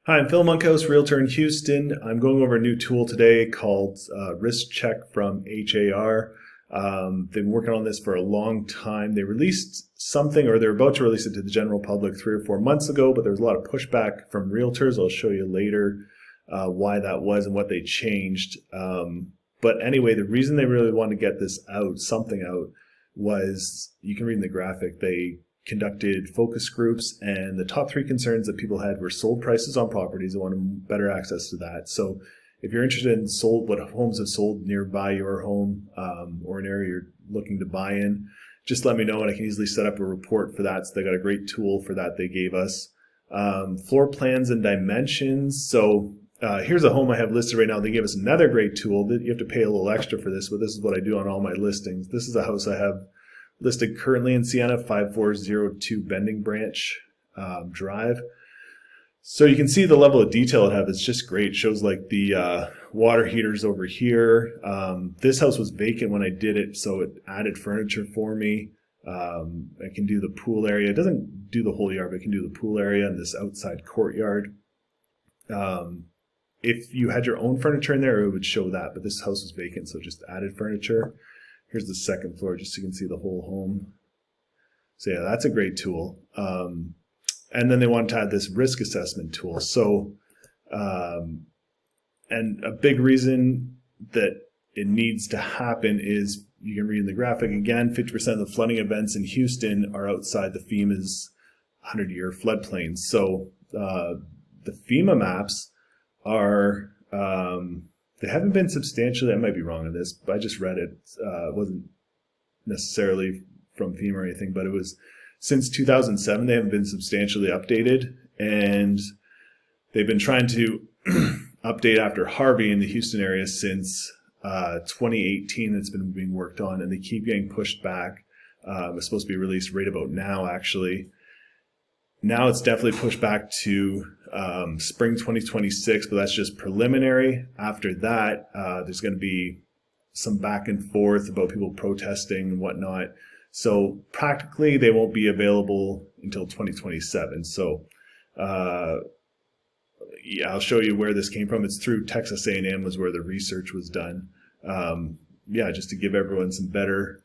Hi, I'm Phil.monkhouse, Realtor in Houston. I'm going over a new tool today called Risk Check from HAR. They've been working on this for a long time. They released something, or they're about to release it to the general public 3 or 4 months ago, but there was a lot of pushback from realtors. I'll show you later why that was and what they changed. But anyway, the reason they really wanted to get this out, something out, was, you can read in the graphic, they conducted focus groups, and the top 3 concerns that people had were sold prices on properties. They wanted better access to that. So if you're interested in what homes have sold nearby your home or an area you're looking to buy in, just let me know and I can easily set up a report for that. So they got a great tool for that they gave us. Floor plans and dimensions. So here's a home I have listed right now. They gave us another great tool. You have to pay a little extra for this, but this is what I do on all my listings. This is a house I have listed currently in Sienna, 5402 Bending Branch Drive. So you can see the level of detail it has. It's just great. It shows like the water heaters over here. This house was vacant when I did it, so it added furniture for me. I can do the pool area. It doesn't do the whole yard, but it can do the pool area and this outside courtyard. If you had your own furniture in there, it would show that, but this house was vacant, so it just added furniture. Here's the second floor, just so you can see the whole home. So yeah, that's a great tool. And then they wanted to add this risk assessment tool. So, and a big reason that it needs to happen is, you can read in the graphic again, 50% of the flooding events in Houston are outside the FEMA's 100-year floodplains. So the FEMA maps are, they haven't been substantially, I might be wrong on this, but I just read it. It wasn't necessarily from FEMA or anything, but it was since 2007, they haven't been substantially updated. And they've been trying to update after Harvey in the Houston area since 2018. It's been being worked on, and they keep getting pushed back. It's supposed to be released right about now, actually. Now it's definitely pushed back to spring 2026, but that's just preliminary. After that, there's going to be some back and forth about people protesting and whatnot. So practically, they won't be available until 2027. So yeah, I'll show you where this came from. It's through Texas A&M was where the research was done. Yeah, just to give everyone some better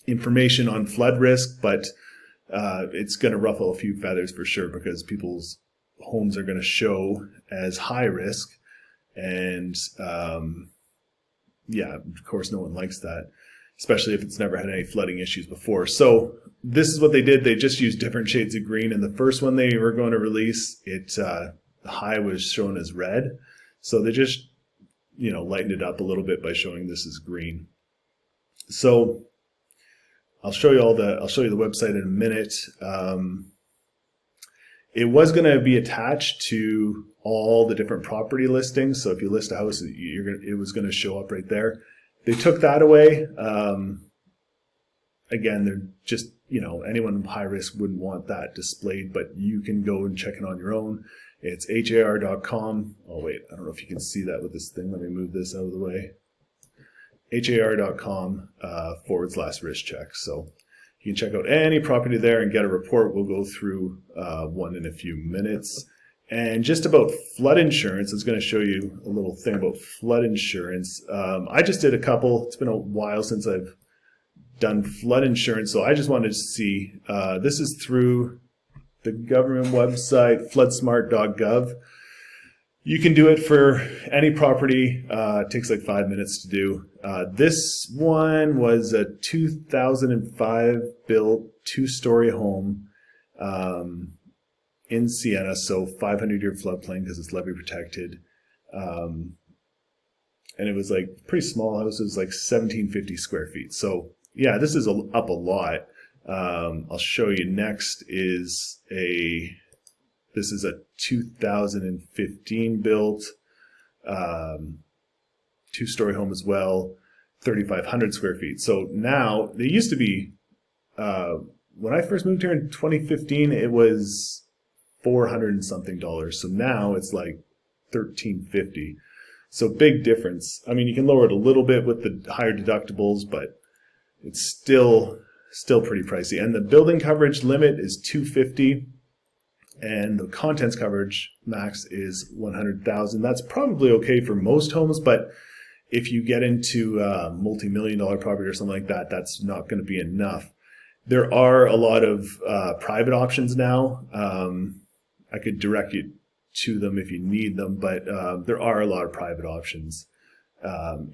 information on flood risk, but it's going to ruffle a few feathers for sure, because people's homes are going to show as high risk, and yeah, of course no one likes that, especially if it's never had any flooding issues before. So this is what they did. They just used different shades of green. And the first one they were going to release, the high was shown as red, so they just lightened it up a little bit by showing this as green. So I'll show you the website in a minute. It was going to be attached to all the different property listings. So if you list a house, it was going to show up right there. They took that away. Again, they're just, anyone high risk wouldn't want that displayed, but you can go and check it on your own. It's har.com. Oh wait, I don't know if you can see that with this thing. Let me move this out of the way. har.com /risk check. So you can check out any property there and get a report. We'll go through one in a few minutes. And just about flood insurance, I was going to show you a little thing about flood insurance. I just did a couple. It's been a while since I've done flood insurance, so I just wanted to see. This is through the government website, floodsmart.gov. You can do it for any property. It takes like 5 minutes to do. This one was a 2005 built 2-story home in Sienna, so 500-year floodplain because it's levee protected. And it was like pretty small house. It was like 1,750 square feet. So yeah, this is up a lot. I'll show you next is this is a 2015 built 2-story home as well, 3,500 square feet. So now, they used to be, when I first moved here in 2015, it was $400 and something. So now it's like $1,350. So big difference. I mean, you can lower it a little bit with the higher deductibles, but it's still pretty pricey. And the building coverage limit is $250. and the contents coverage max is 100,000. That's probably okay for most homes, but if you get into multi-million-dollar property or something like that, that's not going to be enough. There are a lot of private options now. I could direct you to them if you need them, but there are a lot of private options.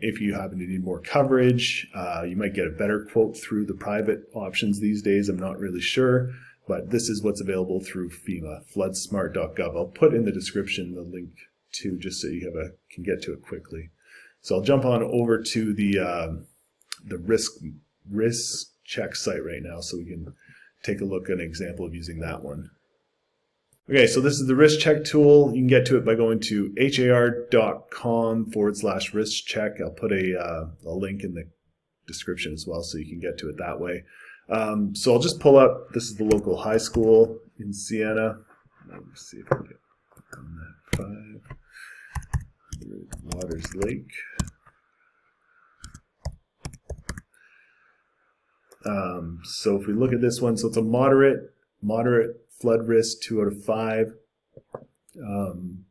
If you happen to need more coverage, you might get a better quote through the private options these days. I'm not really sure, but this is what's available through FEMA, floodsmart.gov. I'll put in the description the link to, just so you can get to it quickly. So I'll jump on over to the risk check site right now, so we can take a look at an example of using that one. Okay, so this is the risk check tool. You can get to it by going to har.com/risk check. I'll put a link in the description as well, so you can get to it that way. So I'll just pull up, this is the local high school in Siena. Let me see if I can get on that 5. Waters Lake. So if we look at this one, so it's a moderate flood risk, 2 out of 5. And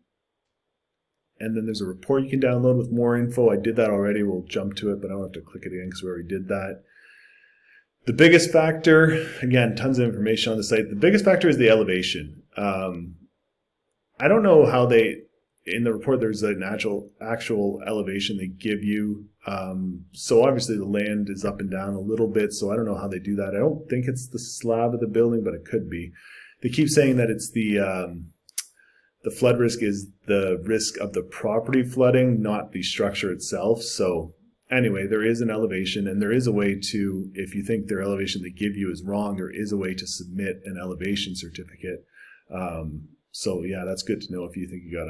then there's a report you can download with more info. I did that already. We'll jump to it, but I don't have to click it again because we already did that. The biggest factor, again, tons of information on the site. The biggest factor is the elevation. I don't know how in the report there's an actual elevation they give you. So obviously the land is up and down a little bit, so I don't know how they do that. I don't think it's the slab of the building, but it could be. They keep saying that it's the flood risk is the risk of the property flooding, not the structure itself. So anyway, there is an elevation, and there is a way to, if you think their elevation they give you is wrong, there is a way to submit an elevation certificate. So yeah, that's good to know if you think you got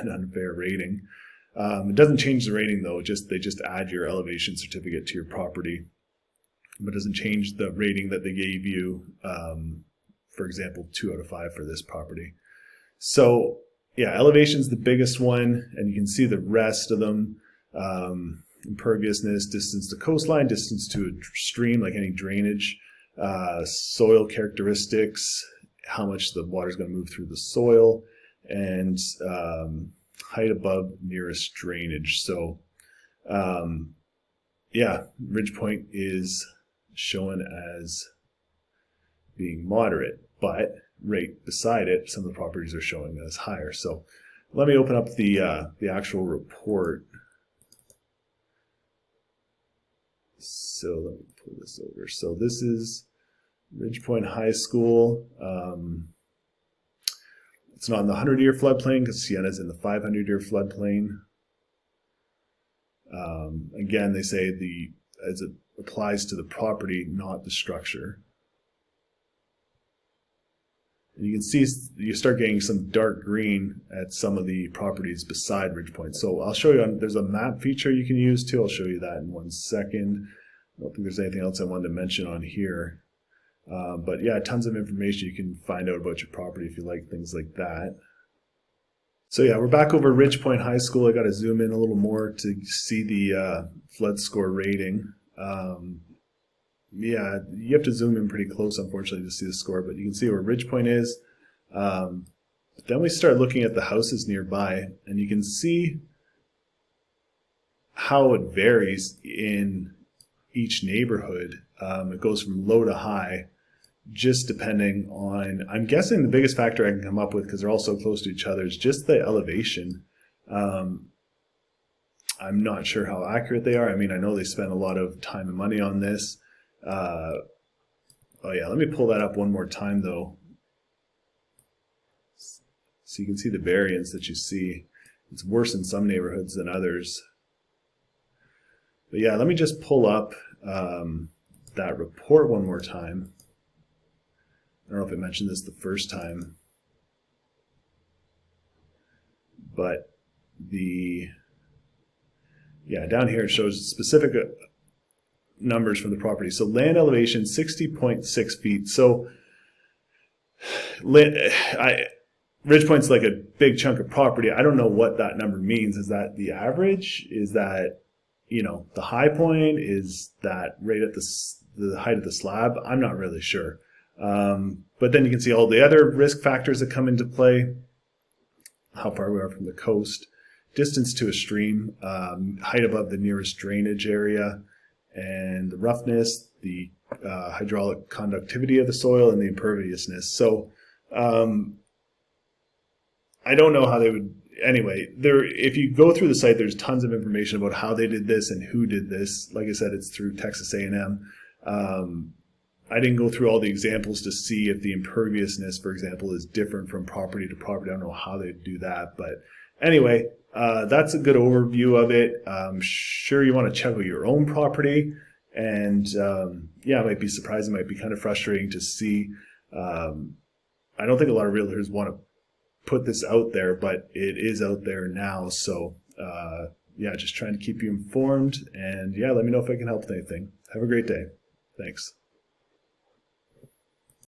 an unfair rating. It doesn't change the rating though. They just add your elevation certificate to your property, but it doesn't change the rating that they gave you. For example, 2 out of 5 for this property. So yeah, elevation's the biggest one, and you can see the rest of them. Imperviousness, distance to coastline, distance to a stream, like any drainage, soil characteristics, how much the water is going to move through the soil, and height above nearest drainage. So yeah, ridge point is shown as being moderate, but right beside it, some of the properties are showing as higher. So let me open up the actual report. So let me pull this over. So this is Ridgepoint High School. It's not in the 100-year floodplain because Siena's in the 500-year floodplain. Again, they say as it applies to the property, not the structure. And you can see you start getting some dark green at some of the properties beside Ridgepoint. So I'll show you, there's a map feature you can use too. I'll show you that in 1 second. I don't think there's anything else I wanted to mention on here. But yeah, tons of information you can find out about your property if you like things like that. So yeah, we're back over Ridgepoint High School. I got to zoom in a little more to see the flood score rating. Yeah, you have to zoom in pretty close, unfortunately, to see the score, but you can see where Ridgepoint is. Then we start looking at the houses nearby, and you can see how it varies in each neighborhood. It goes from low to high, just depending on, I'm guessing the biggest factor I can come up with, because they're all so close to each other, is just the elevation. I'm not sure how accurate they are. I mean, I know they spend a lot of time and money on this. Oh yeah, let me pull that up one more time though, so you can see the variance that you see. It's worse in some neighborhoods than others. But yeah, let me just pull up that report one more time. I don't know if I mentioned this the first time, but down here it shows specific numbers from the property. So land elevation 60.6 feet. So Ridgepoint's like a big chunk of property. I don't know what that number means. Is that the average? Is that, the high point? Is that right at the height of the slab? I'm not really sure. But then you can see all the other risk factors that come into play: how far we are from the coast, distance to a stream, height above the nearest drainage area, and the roughness, the hydraulic conductivity of the soil, and the imperviousness. So I don't know how they would. Anyway, if you go through the site, there's tons of information about how they did this and who did this. Like I said, it's through Texas A&M. I didn't go through all the examples to see if the imperviousness, for example, is different from property to property. I don't know how they do that. But anyway, that's a good overview of it. I'm sure you want to check out your own property. And yeah, it might be surprising, it might be kind of frustrating to see. I don't think a lot of realtors want to put this out there, but it is out there now. So yeah, just trying to keep you informed. And yeah, let me know if I can help with anything. Have a great day. Thanks.